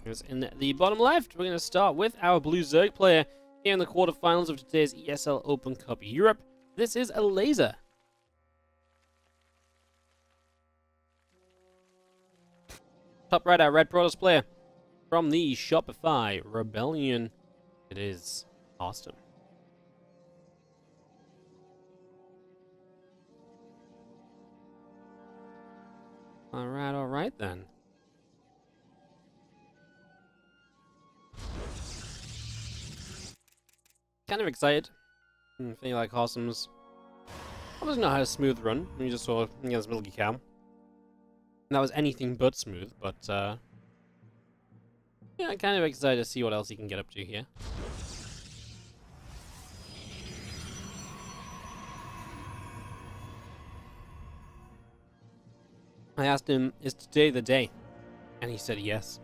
In the bottom left, we're going to start with our blue Zerg player here in the quarterfinals of today's ESL Open Cup Europe. This is Elazer. Top right, our red Protoss player from the Shopify Rebellion. It is Harstem. All right then. Kind of excited. I feel like Harstem's obviously not had a smooth run. We just saw against Milky Cow. And that was anything but smooth, but yeah, I'm kind of excited to see what else he can get up to here. I asked him, is today the day? And he said yes.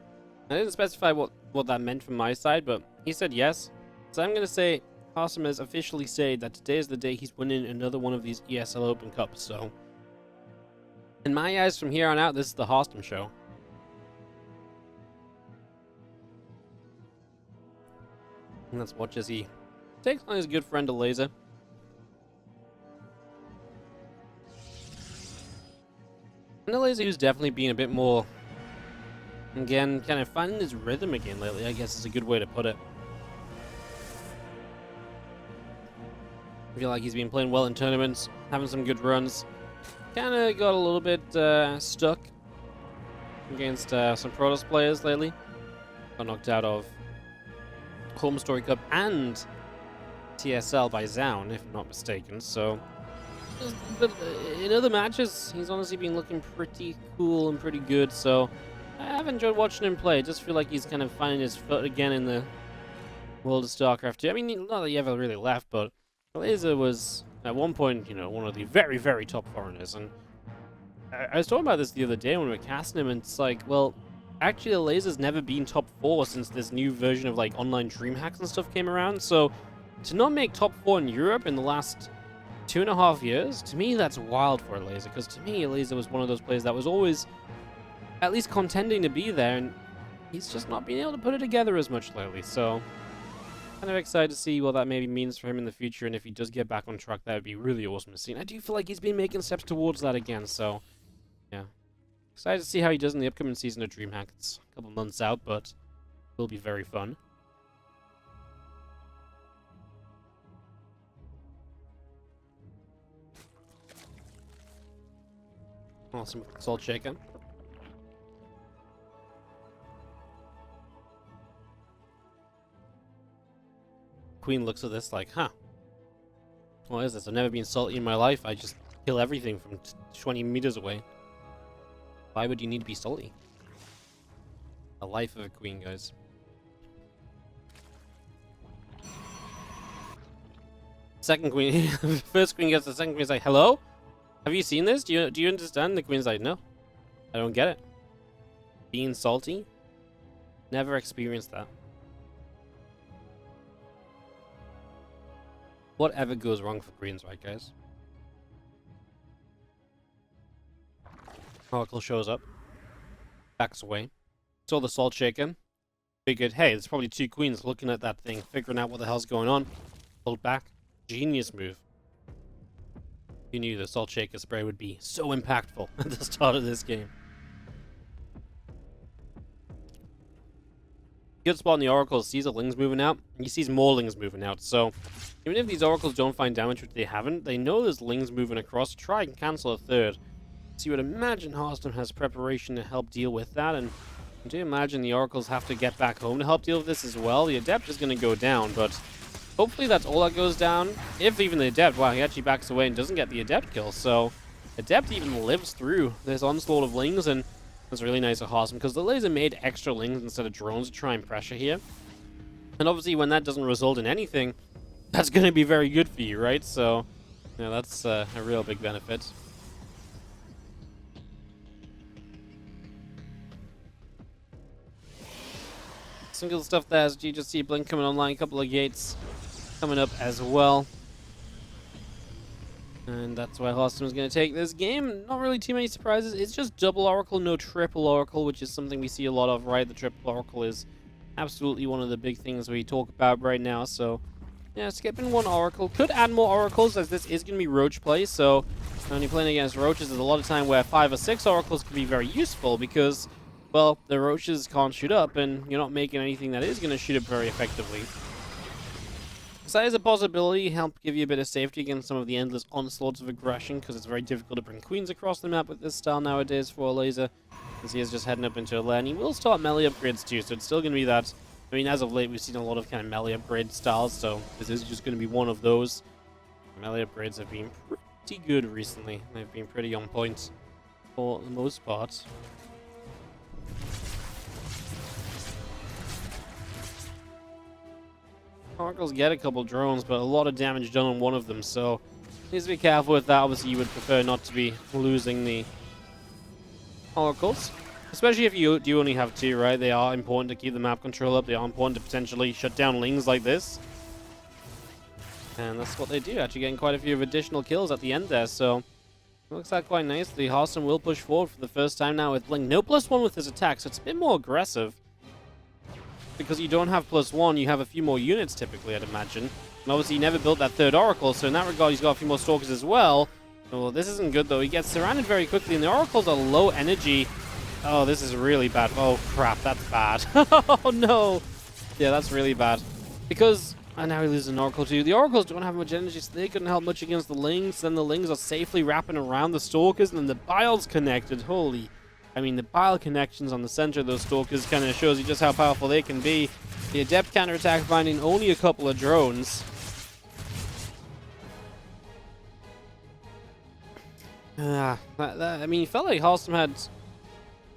I didn't specify what that meant from my side, but he said yes. So I'm going to say Harstem has officially said that today is the day he's winning another one of these ESL Open Cups. So in my eyes, from here on out, this is the Harstem show. And let's watch as he takes on his good friend Elazer. And Elazer, who's definitely been a bit more, again, kind of finding his rhythm again lately, I guess is a good way to put it. I feel like he's been playing well in tournaments, having some good runs. Kind of got a little bit stuck against some Protoss players lately. Got knocked out of Home Story Cup and TSL by Zaun, if I'm not mistaken. So, but in other matches, he's honestly been looking pretty cool and pretty good. So, I have enjoyed watching him play. I just feel like he's kind of finding his foot again in the world of StarCraft 2. I mean, not that he ever really left, but Elazer was, at one point, you know, one of the very, very top foreigners. And I was talking about this the other day when we were casting him, and it's like, well, actually, Elazer's never been top 4 since this new version of, like, online dream hacks and stuff came around. So, to not make top 4 in Europe in the last 2.5 years, to me, that's wild for Elazer. Because to me, Elazer was one of those players that was always at least contending to be there, and he's just not been able to put it together as much lately. So, kind of excited to see what that maybe means for him in the future, and if he does get back on track, that would be really awesome to see. And I do feel like he's been making steps towards that again, so yeah. Excited to see how he does in the upcoming season of DreamHack. It's a couple months out, but it will be very fun. Awesome Salt Shaker. Queen looks at this like, huh, what is this? I've never been salty in my life. I just kill everything from 20 meters away. Why would you need to be salty? The life of a queen, guys. Second queen, first queen gets the second queen's like, hello? Have you seen this? Do you understand? The queen's like, no, I don't get it. Being salty? Never experienced that. Whatever goes wrong for queens, right, guys? Oracle shows up. Backs away. Saw the Salt Shaker. Figured, hey, there's probably 2 queens looking at that thing, figuring out what the hell's going on. Pulled back. Genius move. You knew the Salt Shaker spray would be so impactful at the start of this game. Good spot in the Oracle. Sees the Lings moving out. And he sees more Lings moving out. So, even if these Oracles don't find damage, which they haven't, they know there's Lings moving across to try and cancel a third. So you would imagine Harstem has preparation to help deal with that. And do you imagine the Oracles have to get back home to help deal with this as well? The Adept is going to go down, but hopefully that's all that goes down. If even the Adept, wow, he actually backs away and doesn't get the Adept kill. So Adept even lives through this onslaught of Lings, and that's really nice of Harstem, because the Elazer made extra Lings instead of drones to try and pressure here. And obviously when that doesn't result in anything, that's going to be very good for you, right? So, yeah, that's a real big benefit. Some good stuff there as you just see Blink coming online, a couple of gates coming up as well. And that's why Harstem is going to take this game. Not really too many surprises. It's just double Oracle, no triple Oracle, which is something we see a lot of, right? The triple Oracle is absolutely one of the big things we talk about right now. So, yeah, skipping one Oracle. Could add more Oracles, as this is going to be Roach play. So, when you're playing against Roaches, there's a lot of time where 5 or 6 Oracles can be very useful because, well, the Roaches can't shoot up, and you're not making anything that is going to shoot up very effectively. So that is a possibility, help give you a bit of safety against some of the endless onslaughts of aggression, because it's very difficult to bring queens across the map with this style nowadays for Elazer, as he is just heading up into a lane. He will start melee upgrades too, so it's still going to be that. I mean, as of late, we've seen a lot of kind of melee upgrade styles, so this is just going to be one of those. Melee upgrades have been pretty good recently. They've been pretty on point for the most part. Oracles get a couple drones, but a lot of damage done on one of them, so needs to be careful with that. Obviously, you would prefer not to be losing the Oracles, especially if you do only have 2, right? They are important to keep the map control up. They are important to potentially shut down lings like this. And that's what they do, actually getting quite a few additional kills at the end there, so looks like quite nice. The Harstem will push forward for the first time now with Fling. No +1 with his attack, so it's a bit more aggressive. Because you don't have +1, you have a few more units typically, I'd imagine. And obviously he never built that 3rd Oracle, so in that regard he's got a few more Stalkers as well. Oh, this isn't good though. He gets surrounded very quickly, and the Oracles are low energy. Oh, this is really bad. Oh crap, that's bad. Oh no! Yeah, that's really bad. Because, and now he loses an Oracle too. The Oracles don't have much energy, so they couldn't help much against the Lings. Then the Lings are safely wrapping around the Stalkers, and then the Bile's connected. Holy... I mean, the Bile connections on the center of those Stalkers kind of shows you just how powerful they can be. The Adept counterattack finding only a couple of drones. I mean, it felt like Harstem had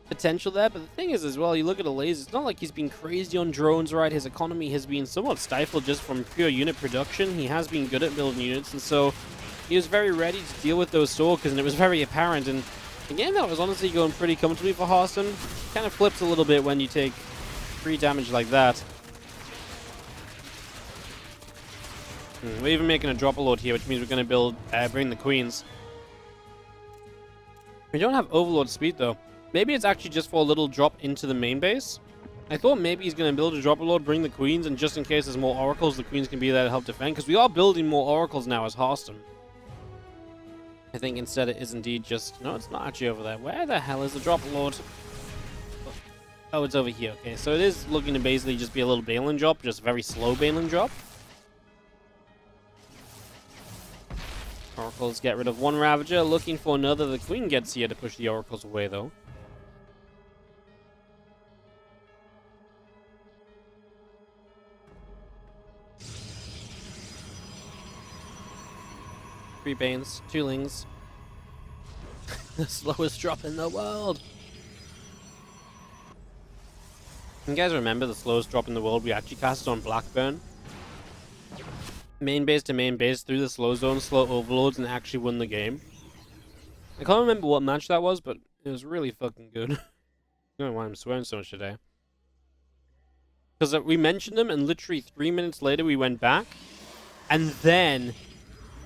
potential there, but the thing is as well, you look at Elazer, it's not like he's been crazy on drones, right? His economy has been somewhat stifled just from pure unit production. He has been good at building units, and so he was very ready to deal with those Stalkers, and it was very apparent. And the game that was honestly going pretty comfortably for Harstem kind of flips a little bit when you take 3 damage like that. We're even making a drop load here, which means we're going to bring the queens. We don't have Overlord speed though. Maybe it's actually just for a little drop into the main base. I thought maybe he's going to build a drop load, bring the queens, and just in case there's more Oracles, the queens can be there to help defend, because we are building more Oracles now as Harstem. I think instead it is indeed just... No, it's not actually over there. Where the hell is the drop lord? Oh, it's over here. Okay, so it is looking to basically just be a little Balin drop, just a very slow Balin drop. Oracles get rid of one Ravager, looking for another. The Queen gets here to push the Oracles away, though. Three Banes, 2 Lings. The slowest drop in the world. You guys remember the slowest drop in the world we actually casted on Blackburn? Main base to main base through the slow zone, slow overloads, and actually won the game. I can't remember what match that was, but it was really fucking good. I don't know why I'm swearing so much today. Because we mentioned them, and literally 3 minutes later we went back, and then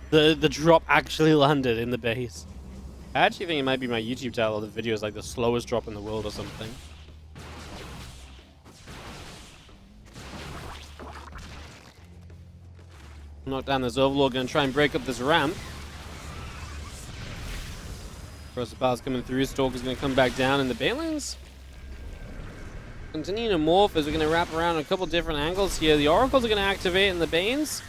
the drop actually landed in the base. I actually think it might be my YouTube title of the video is like the slowest drop in the world or something. Knock down this Overlord, gonna try and break up this ramp. First the Bal's coming through, Stalker's gonna come back down, and the Balins continue to morph as we're gonna wrap around a couple different angles here. The Oracles are gonna activate, and the Banes,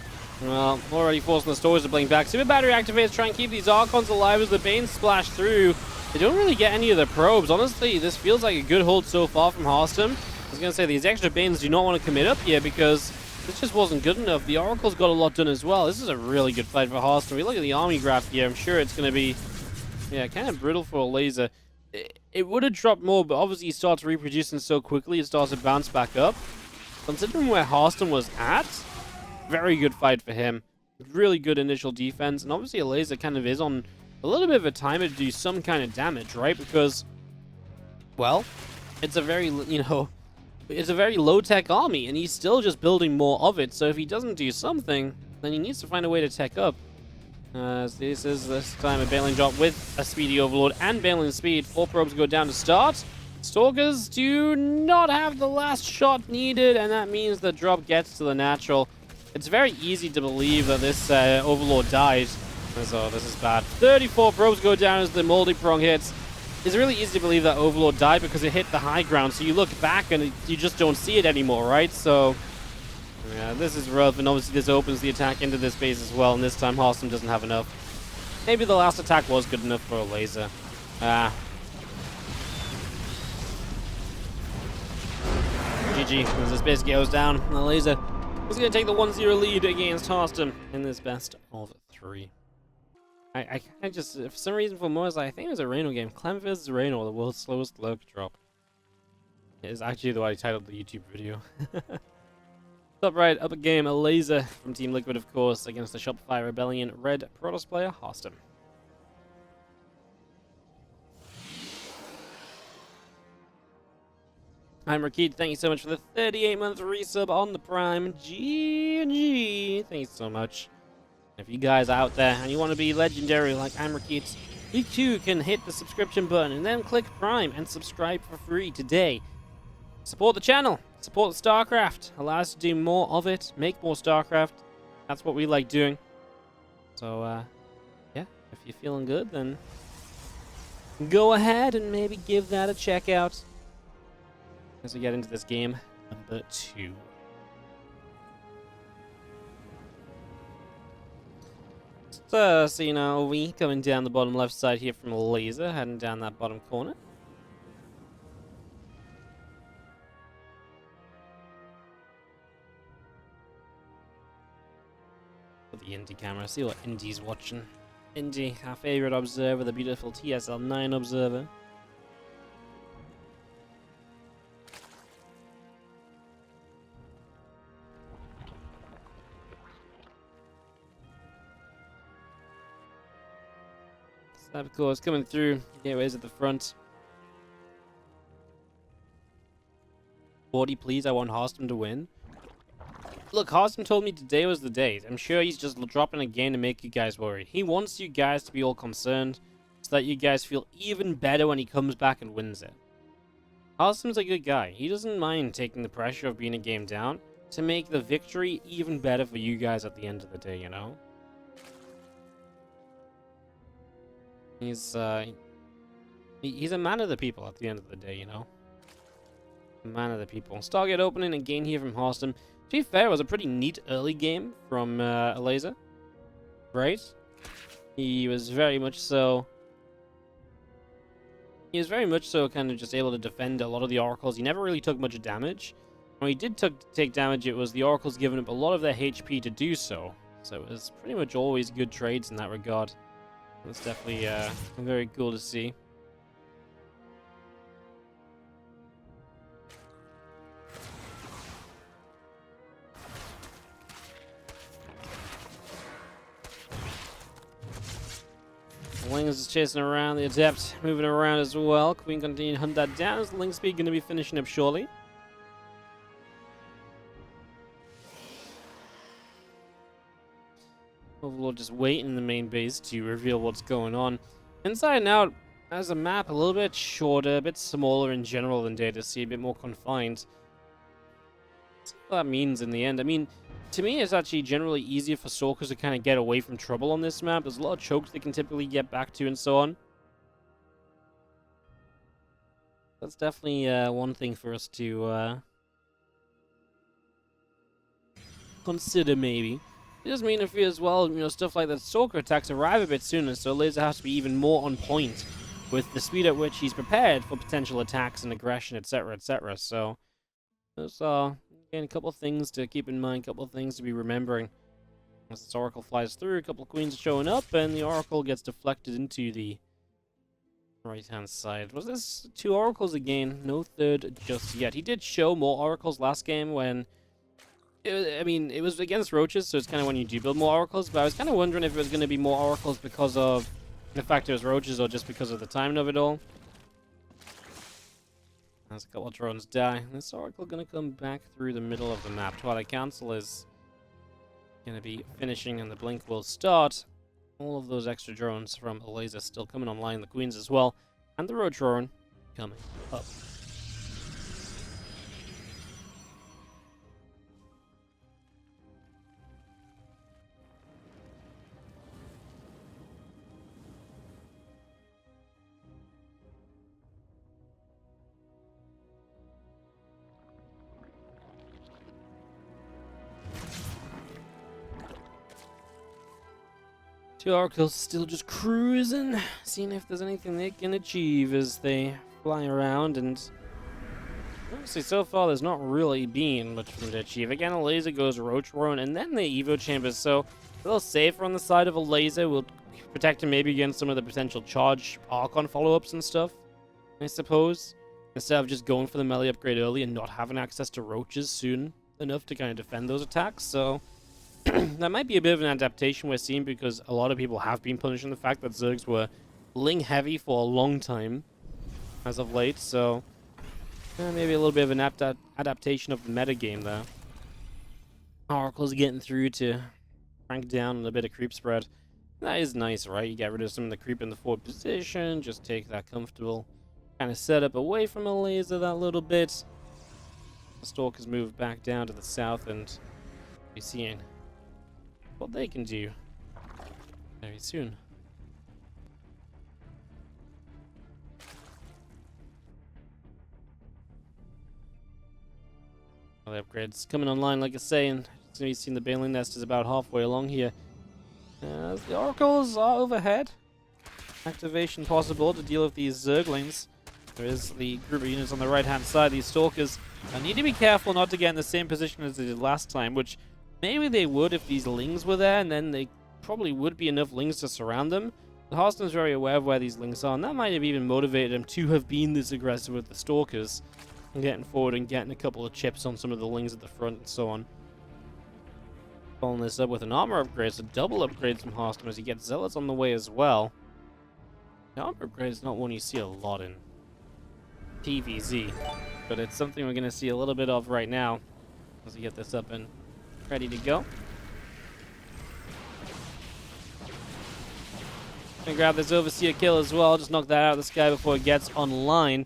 well, already forcing the Stalkers to blink back. Super Battery activates, try and keep these Archons alive as the Banes splash through. They don't really get any of the probes. Honestly, this feels like a good hold so far from Harstem. I was gonna say, these extra Banes do not want to commit up here because this just wasn't good enough. The Oracles got a lot done as well. This is a really good fight for Harstem. We look at the army graph here. I'm sure it's going to be, yeah, kind of brutal for Elazer. It would have dropped more, but obviously he starts reproducing so quickly, it starts to bounce back up. Considering where Harstem was at, very good fight for him. Really good initial defense. And obviously Elazer kind of is on a little bit of a timer to do some kind of damage, right? Because, well, it's a very, you know, it's a very low-tech army, and he's still just building more of it, so if he doesn't do something, then he needs to find a way to tech up. This time a Baneling drop with a speedy overload and Baneling speed. 4 probes go down to start. Stalkers do not have the last shot needed, and that means the drop gets to the natural. It's very easy to believe that this overlord dies. So this is bad. 34 probes go down as the multi-prong hits. It's really easy to believe that overlord died because it hit the high ground. So you look back and you just don't see it anymore, right? So yeah, this is rough, and obviously this opens the attack into this base as well, and this time Harstem doesn't have enough. Maybe the last attack was good enough for Elazer. GG, as this base goes down, Elazer is going to take the 1-0 lead against Harstem in this best of 3. I just, for some reason for Moaz, I think it was a Reno game. Clem vs. Reno, the world's slowest lurk drop. It is actually the way I titled the YouTube video. Top right, upper game, Elazer from Team Liquid, of course, against the Shopify Rebellion Red Protoss player, Harstem. I'm Rakid, thank you so much for the 38-month resub on the Prime. GG, thank you so much. If you guys are out there and you want to be legendary like I'm Rakid, you too can hit the subscription button and then click Prime and subscribe for free today. Support the channel. Support StarCraft. Allow us to do more of it. Make more StarCraft. That's what we like doing. So, yeah. If you're feeling good, then go ahead and maybe give that a check out as we get into this game number 2. So, see now we coming down the bottom left side here from Elazer, heading down that bottom corner. The Indy camera, see what Indy's watching. Indy, our favorite observer, the beautiful TSL9 observer. So of course, coming through, gateways at the front. Wardy, please, I want Harstem to win. Look, Harstem told me today was the day. I'm sure he's just dropping a game to make you guys worried. He wants you guys to be all concerned so that you guys feel even better when he comes back and wins it. Harstem's a good guy. He doesn't mind taking the pressure of being a game down to make the victory even better for you guys at the end of the day, you know? He's a man of the people at the end of the day, you know? A man of the people. Stargate opening again here from Harstem. To be fair, it was a pretty neat early game from Elazer, right? He was very much so kind of just able to defend a lot of the oracles. He never really took much damage. When he did take damage, it was the oracles giving up a lot of their HP to do so. So it was pretty much always good trades in that regard. That's definitely very cool to see. Lings is chasing around, the Adept moving around as well. Queen continue to hunt that down. Is Ling Speed going to be finishing up shortly? Overlord just waiting in the main base to reveal what's going on. Inside and out, as a map, a little bit shorter, a bit smaller in general than Data C, a bit more confined. That's what that means in the end. I mean, to me, it's actually generally easier for Stalkers to kind of get away from trouble on this map. There's a lot of chokes they can typically get back to and so on. That's definitely one thing for us to consider, maybe. It does mean if we as well, you know, stuff like that Stalker attacks arrive a bit sooner, so Elazer has to be even more on point with the speed at which he's prepared for potential attacks and aggression, etc., etc. So, those are, again, a couple of things to keep in mind, a couple of things to be remembering. As this Oracle flies through, a couple of Queens showing up, and the Oracle gets deflected into the right-hand side. Was this 2 Oracles again? No third just yet. He did show more Oracles last game when... I mean, it was against Roaches, so it's kind of when you do build more Oracles, but I was kind of wondering if it was going to be more Oracles because of the fact it was Roaches or just because of the timing of it all. As a couple of drones die, this Oracle going to come back through the middle of the map. Twilight Council is going to be finishing and the blink will start. All of those extra drones from Elazer still coming online, the Queens as well, and the Roach drone coming up. Two Oracles still just cruising, seeing if there's anything they can achieve as they fly around, and honestly, so far there's not really been much for them to achieve. Again, Elazer goes Roach Drone, and then the Evo Chambers, so a little safer on the side of Elazer. Will protect him maybe against some of the potential charge Archon follow-ups and stuff, I suppose, instead of just going for the melee upgrade early and not having access to Roaches soon enough to kind of defend those attacks. So that might be a bit of an adaptation we're seeing, because a lot of people have been punishing the fact that Zergs were Ling heavy for a long time as of late, so maybe a little bit of an adaptation of the metagame there. Oracle's getting through to crank down on a bit of creep spread. That is nice, right? You get rid of some of the creep in the forward position, just take that comfortable kind of setup away from Elazer that little bit. The Stalkers move back down to the south, and we're seeing what they can do very soon. All the upgrades coming online, like I say, and you've seen the Baneling Nest is about halfway along here. The Oracles are overhead. Activation possible to deal with these Zerglings. There is the group of units on the right-hand side. These Stalkers need to be careful not to get in the same position as they did last time, which maybe they would if these Lings were there, and then they probably would be enough Lings to surround them. But Harstem's very aware of where these Lings are, and that might have even motivated him to have been this aggressive with the Stalkers, and getting forward and getting a couple of chips on some of the Lings at the front and so on. Following this up with an armor upgrade, so double upgrades from Harstem as he gets Zealots on the way as well. The armor upgrade is not one you see a lot in PvZ, but it's something we're going to see a little bit of right now as we get this up and ready to go. Gonna grab this Overseer kill as well, just knock that out of the sky before it gets online.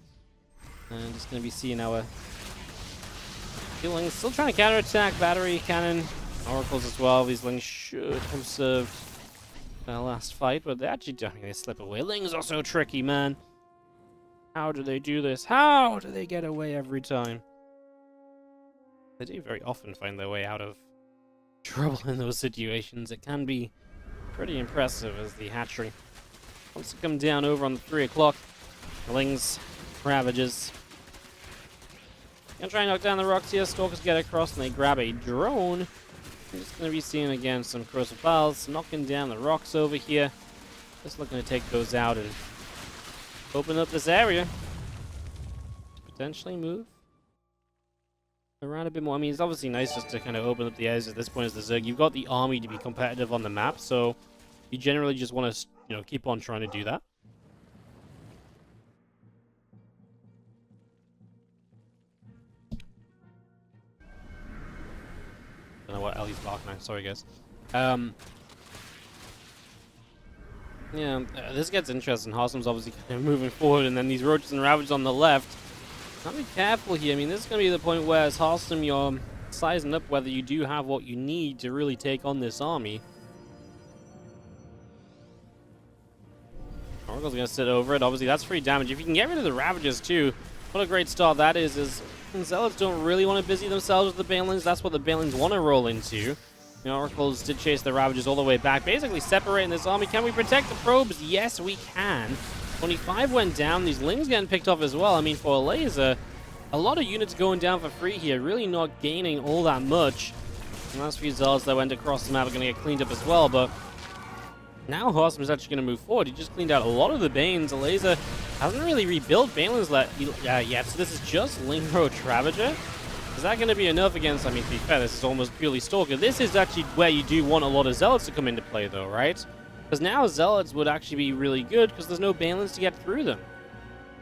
And just gonna be seeing our Lings still trying to counterattack battery cannon, Oracles as well. These Lings should have served their last fight, but they actually don't. I mean, they slip away. Lings are so tricky, man. How do they do this? How do they get away every time? They do very often find their way out of trouble in those situations. It can be pretty impressive as the hatchery wants to come down over on the 3 o'clock. Lings, Ravages. Gonna try and knock down the rocks here. Stalkers get across and they grab a drone. I'm just gonna be seeing again some corrosive files, knocking down the rocks over here. Just looking to take those out and open up this area. Potentially move around a bit more. I mean, it's obviously nice just to kind of open up the areas at this point as the Zerg. You've got the army to be competitive on the map, so you generally just want to, you know, keep on trying to do that. Don't know what Ellie's barking at. Sorry, guys. Yeah, this gets interesting. Harstem's obviously kind of moving forward, and then these Roaches and Ravages on the left. Gotta be careful here. I mean, this is going to be the point where, as Harstem, you're sizing up whether you do have what you need to really take on this army. Oracle's going to sit over it. Obviously, that's free damage. If you can get rid of the Ravages, too, what a great start that is Zealots don't really want to busy themselves with the Banelings. That's what the Banelings want to roll into. The Oracles did chase the Ravages all the way back, basically separating this army. Can we protect the probes? Yes, we can. 25 went down. These Lings getting picked off as well. I mean, for Elazer, a lot of units going down for free here, really not gaining all that much. The last few Zealots that went across the map are going to get cleaned up as well, but now Harstem is actually going to move forward. He just cleaned out a lot of the Banes. Elazer hasn't really rebuilt Banelings yet, so this is just Ling Roach Ravager. Is that going to be enough against, I mean, to be fair, this is almost purely Stalker. This is actually where you do want a lot of Zealots to come into play, though, right? Because now Zealots would actually be really good because there's no Banelings to get through them.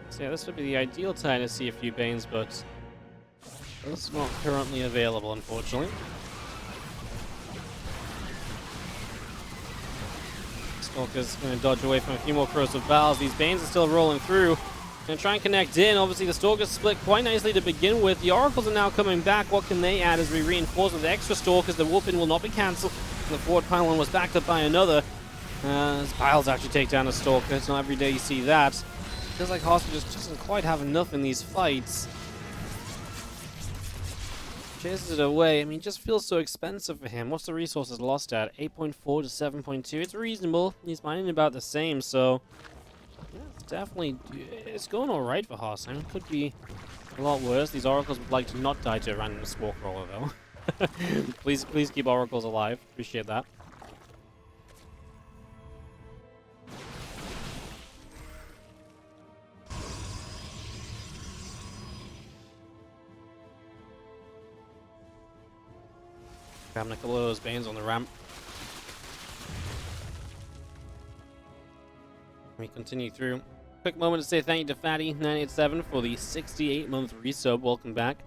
So yeah, this would be the ideal time to see a few Banes, but that's not currently available, unfortunately. Stalker's going to dodge away from a few more corrosive battles. These Banes are still rolling through. Going to try and connect in. Obviously, the Stalkers split quite nicely to begin with. The Oracles are now coming back. What can they add as we reinforce with extra Stalkers? The whooping will not be cancelled. The forward pylon was backed up by another. As Piles actually take down a Stalker. It's not every day you see that. Feels like Harstem just doesn't quite have enough in these fights. Chases it away. I mean, it just feels so expensive for him. What's the resources lost at? 8.4 to 7.2. It's reasonable. He's mining about the same, so yeah, it's definitely, it's going all right for Harstem. It could be a lot worse. These Oracles would like to not die to a random Squawk Roller, though. please keep Oracles alive. Appreciate that. Grabbing a couple of those Banes on the ramp. We continue through. Quick moment to say thank you to Fatty987 for the 68-month resub. Welcome back.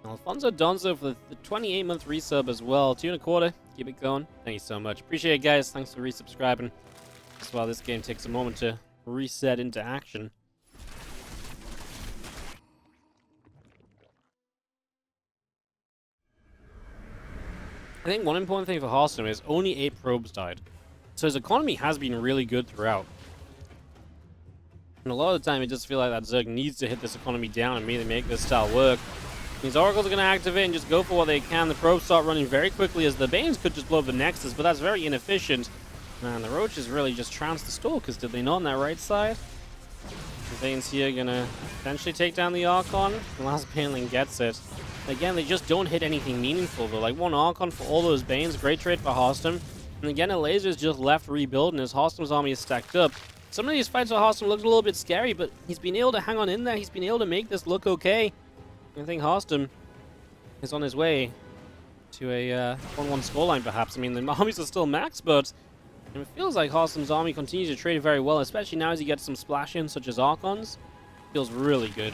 Alfonso Donzo for the 28-month resub as well. 2.25. Keep it going. Thank you so much. Appreciate it, guys. Thanks for resubscribing. As well, this game takes a moment to reset into action. I think one important thing for Harstem is only 8 probes died. So his economy has been really good throughout. And a lot of the time, it just feels like that Zerg needs to hit this economy down and really make this style work. These Oracles are going to activate and just go for what they can. The probes start running very quickly as the Banes could just blow up the Nexus, but that's very inefficient. Man, the Roaches really just trounced the Stalkers, did they not, on that right side? The Banes here going to potentially take down the Archon. The last Baneling gets it. Again, they just don't hit anything meaningful, though. Like, one Archon for all those Banes, great trade for Harstem. And again, Elazer's just left rebuilding as Harstem's army is stacked up. Some of these fights for Harstem looked a little bit scary, but he's been able to hang on in there. He's been able to make this look okay. I think Harstem is on his way to a 1-1 scoreline, perhaps. I mean, the armies are still maxed, but it feels like Harstem's army continues to trade very well, especially now as he gets some splash-ins, such as Archons. Feels really good.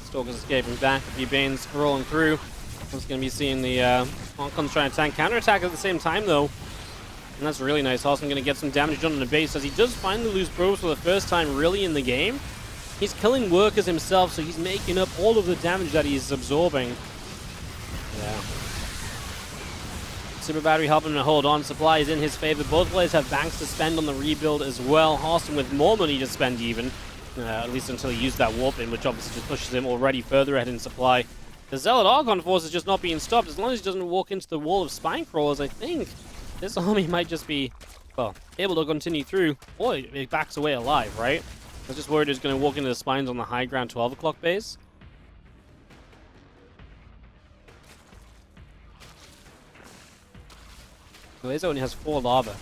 Stalkers escaping back, a few Banes rolling through. I'm just going to be seeing the Archons trying to tank counterattack at the same time, though. And that's really nice. Harstem going to get some damage done on the base as he does finally lose probes for the first time really in the game. He's killing workers himself, so he's making up all of the damage that he's absorbing. Yeah. Super Battery helping him to hold on. Supply is in his favor. Both players have banks to spend on the rebuild as well. Harstem with more money to spend even. At least until he used that warp in, which obviously just pushes him already further ahead in supply. The Zealot Archon force is just not being stopped. As long as he doesn't walk into the wall of Spine Crawlers, I think this army might just be, well, able to continue through. Or it backs away alive, right? I was just worried he was going to walk into the spines on the high ground 12 o'clock base. Elazer only has 4 lava.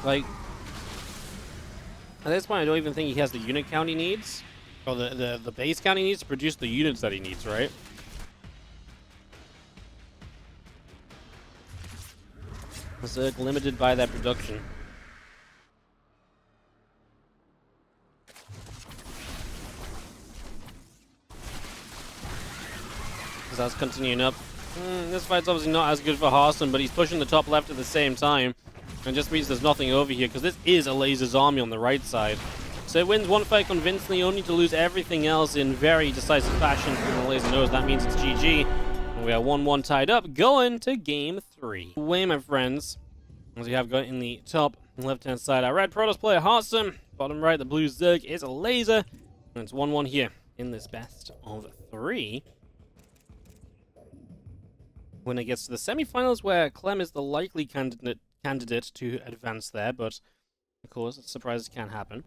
Like, at this point, I don't even think he has the unit count he needs. Or the base count he needs to produce the units that he needs, right? Zerg limited by that production. As that's continuing up. This fight's obviously not as good for Harstem, but he's pushing the top left at the same time. And just means there's nothing over here, because this is Elazer's army on the right side. So it wins one fight convincingly, only to lose everything else in very decisive fashion. And Elazer knows that means it's GG. And we are 1-1 tied up, going to game 3. Away, my friends. As we have got in the top left-hand side, our red Protoss player Harstem. Bottom right, the blue Zerg is Elazer. And it's 1-1 here in this best of 3. When it gets to the semi-finals, where Clem is the likely candidate to advance there, but of course, surprises can happen.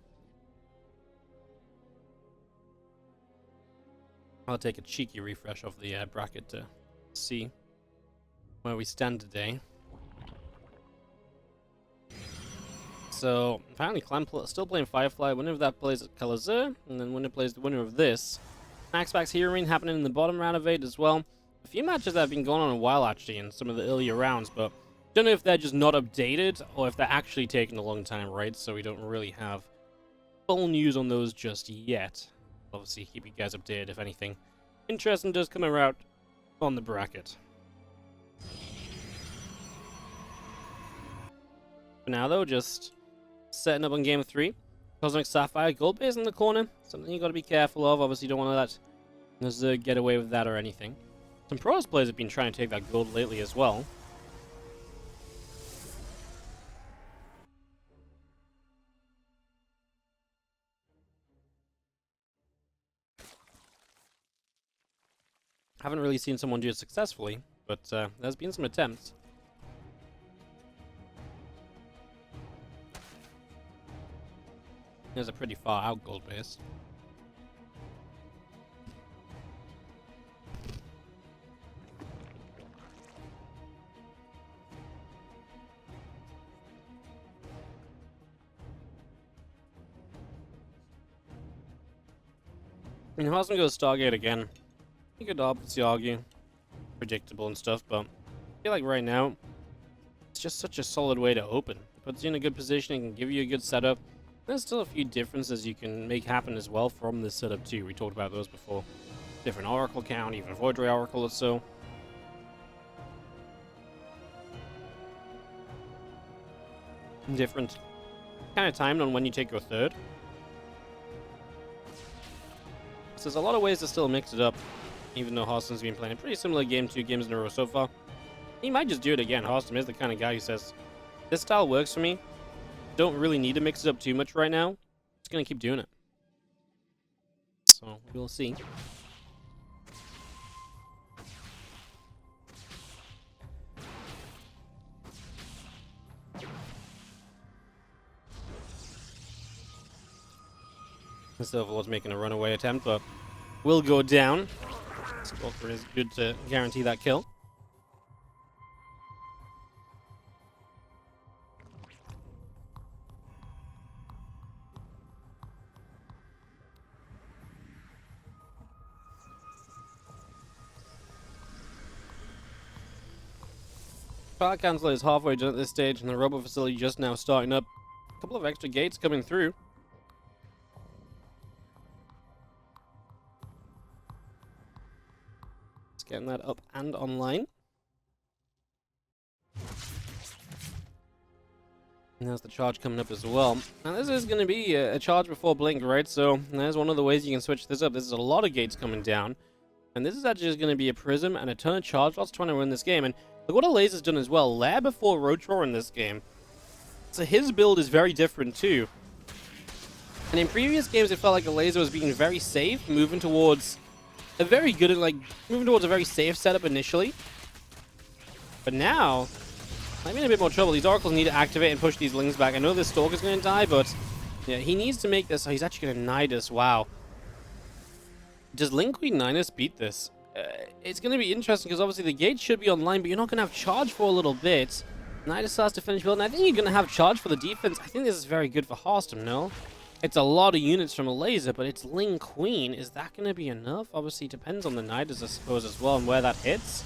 I'll take a cheeky refresh of the bracket to see where we stand today. So, apparently Clem still playing Firefly. Winner of that plays Elazer, and then winner plays the winner of this. Maxback's Heroine happening in the bottom round of 8 as well. A few matches that have been going on a while, actually, in some of the earlier rounds, but don't know if they're just not updated, or if they're actually taking a long time, right? So we don't really have full news on those just yet. Obviously, keep you guys updated if anything interesting does come around on the bracket. For now, though, just setting up on game 3. Cosmic Sapphire, gold base in the corner. Something you got to be careful of. Obviously, you don't want to let Zerg get away with that or anything. Some pros players have been trying to take that gold lately as well. Haven't really seen someone do it successfully, but there's been some attempts. There's a pretty far out gold base. I mean, Harstem goes Stargate again. You could obviously argue predictable and stuff, but I feel like right now it's just such a solid way to open. It puts you in a good position and can give you a good setup. There's still a few differences you can make happen as well from this setup too. We talked about those before. Different Oracle count, even Void Ray Oracle or so. Different kind of timed on when you take your third. So there's a lot of ways to still mix it up, even though Harstem's been playing a pretty similar game 2 games in a row so far. He might just do it again. Harstem is the kind of guy who says, this style works for me. Don't really need to mix it up too much right now. Just gonna keep doing it. So we'll see. This Overlord's making a runaway attempt, but will go down. Stalker is good to guarantee that kill. Power Cancel is halfway done at this stage, and the Robo Facility just now starting up. A couple of extra gates coming through. Just getting that up and online. And there's the charge coming up as well. Now this is going to be a charge before blink, right? So there's one of the ways you can switch this up. This is a lot of gates coming down. And this is actually just going to be a Prism and a ton of charge lots trying to win this game. And look what Elazer's done as well. Lair before Rotor in this game. So his build is very different too. And in previous games, it felt like Elazer was being very safe, moving towards a very good, moving towards a very safe setup initially. But now, I'm in a bit more trouble. These Oracles need to activate and push these Lings back. I know this Stalker's going to die, but yeah, he needs to make this. Oh, he's actually going to Nydus. Wow. Does Ling Queen Nydus beat this? It's going to be interesting because obviously the gate should be online, but you're not going to have charge for a little bit. Nydus starts to finish build, and I think you're going to have charge for the defense. I think this is very good for Harstem, no? It's a lot of units from Elazer, but it's Ling Queen. Is that going to be enough? Obviously, it depends on the Nydus, I suppose, as well, and where that hits.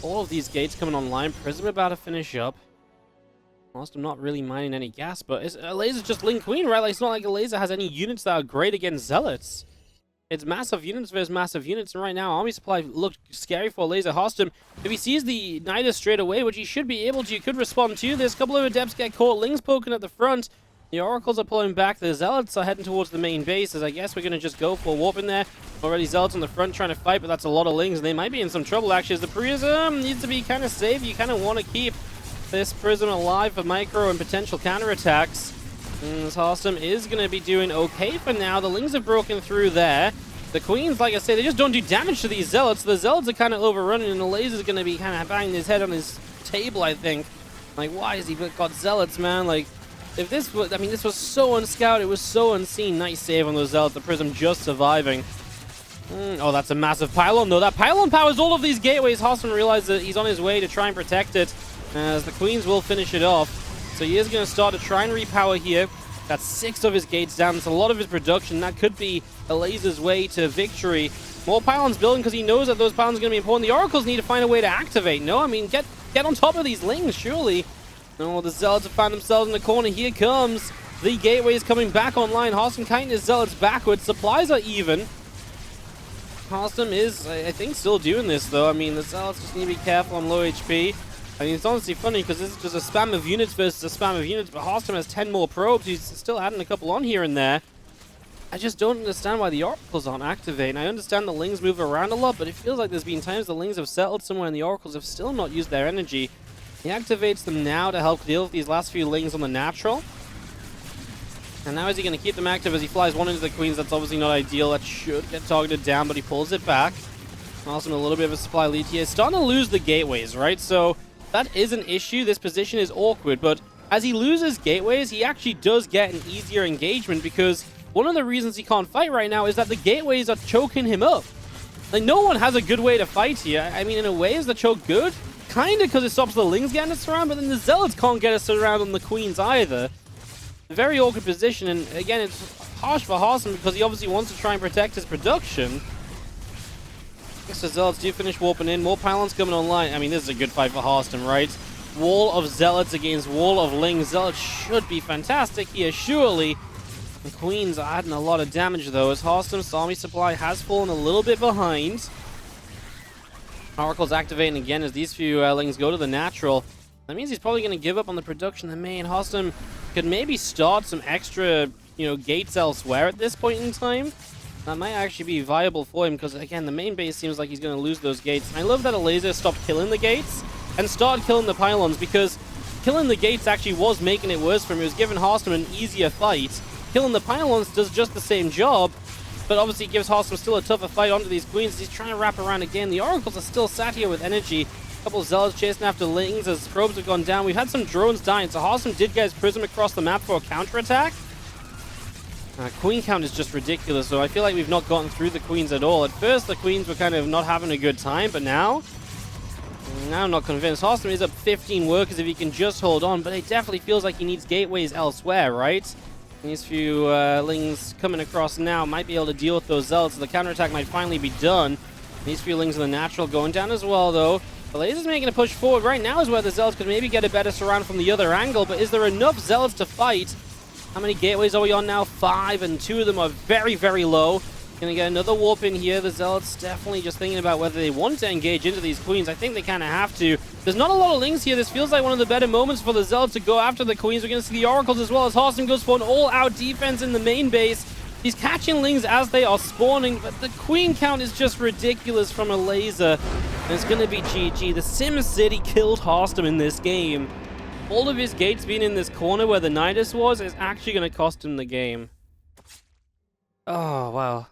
All of these gates coming online. Prism about to finish up. Harstem not really mining any gas, but Elazer's just Ling Queen, right? Like, it's not like Elazer has any units that are great against Zealots. It's massive units versus massive units, and right now, Army Supply looked scary for Elazer. Harstem, if he sees the Nydus straight away, which he should be able to, could respond to. There's a couple of Adepts get caught. Ling's poking at the front. The Oracles are pulling back. The Zealots are heading towards the main base, as I guess we're going to just go for a warp in there. Already Zealots on the front trying to fight, but that's a lot of Lings, and they might be in some trouble, actually, as the Prism needs to be kind of safe. You kind of want to keep this Prism alive for micro and potential counterattacks. This Harstem is going to be doing okay for now. The Lings have broken through there. The Queens, like I say, they just don't do damage to these Zealots. The Zealots are kind of overrunning, and the Elazer's going to be kind of banging his head on his table, I think. Like, why has he got Zealots, man? Like, if this was, I mean, this was so unscouted, it was so unseen. Nice save on those Zealots. The Prism just surviving. Oh, that's a massive pylon, though. That pylon powers all of these gateways. Harstem realized that he's on his way to try and protect it, as the Queens will finish it off. So he is going to start to try and repower here. That's 6 of his gates down. That's a lot of his production. That could be Elazer's way to victory. More pylons building because he knows that those pylons are going to be important. The Oracles need to find a way to activate. No, I mean, get on top of these Lings, surely. No, the Zealots have found themselves in the corner. Here comes The gateway is coming back online. Harstem kind of zealots backwards. Supplies are even. Harstem is, I think, still doing this, though. I mean, the zealots just need to be careful on low HP. I mean, it's honestly funny because this is just a spam of units versus a spam of units, but Harstem has 10 more probes. He's still adding a couple on here and there. I just don't understand why the oracles aren't activating. I understand the lings move around a lot, but it feels like there's been times the lings have settled somewhere and the oracles have still not used their energy. He activates them now to help deal with these last few lings on the natural. And now is he going to keep them active as he flies one into the queens? That's obviously not ideal. That should get targeted down, but he pulls it back. Also a little bit of a supply lead here. Starting to lose the gateways, right? So that is an issue. This position is awkward, but as he loses gateways, he actually does get an easier engagement because one of the reasons he can't fight right now is that the gateways are choking him up. Like, no one has a good way to fight here. I mean, in a way, is the choke good? Kind of, because it stops the lings getting us around, but then the zealots can't get us around on the queens either. Very awkward position, and again, it's harsh for Harstem because he obviously wants to try and protect his production. I guess the zealots do finish warping in. More pylons coming online. I mean, this is a good fight for Harstem, right? Wall of zealots against wall of lings. Zealots should be fantastic here, surely. The queens are adding a lot of damage, though, as Harstem's army supply has fallen a little bit behind. Oracle's activating again as these few lings go to the natural. That means he's probably going to give up on the production of the main. Harstem could maybe start some extra, gates elsewhere at this point in time. That might actually be viable for him because, again, the main base seems like he's going to lose those gates. I love that Elazer stopped killing the gates and started killing the pylons because killing the gates actually was making it worse for him. It was giving Harstem an easier fight. Killing the pylons does just the same job, but obviously gives Harstem still a tougher fight onto these queens. He's trying to wrap around again. The oracles are still sat here with energy. A couple of zealots chasing after lings as probes have gone down. We've had some drones dying, so Harstem did get his prism across the map for a counterattack. Queen count is just ridiculous, so I feel like we've not gotten through the queens at all. At first, the queens were kind of not having a good time, but now I'm not convinced. Harstem is up 15 workers if he can just hold on, but it definitely feels like he needs gateways elsewhere, right? These few lings coming across now might be able to deal with those zealots, so the counterattack might finally be done. These few lings in the natural going down as well, though. Elazer's making a push forward. Right now is where the zealots could maybe get a better surround from the other angle, but is there enough zealots to fight? How many gateways are we on now? 5, and 2 of them are very, very low. Gonna get another warp in here. The zealots definitely just thinking about whether they want to engage into these queens. I think they kind of have to. There's not a lot of lings here. This feels like one of the better moments for the zealots to go after the queens. We're gonna see the oracles as well as Harstem goes for an all-out defense in the main base. He's catching lings as they are spawning, but the queen count is just ridiculous from Elazer. And it's gonna be GG. The Sim City killed Harstem in this game. All of his gates being in this corner where the Nydus was is actually gonna cost him the game. Oh, wow.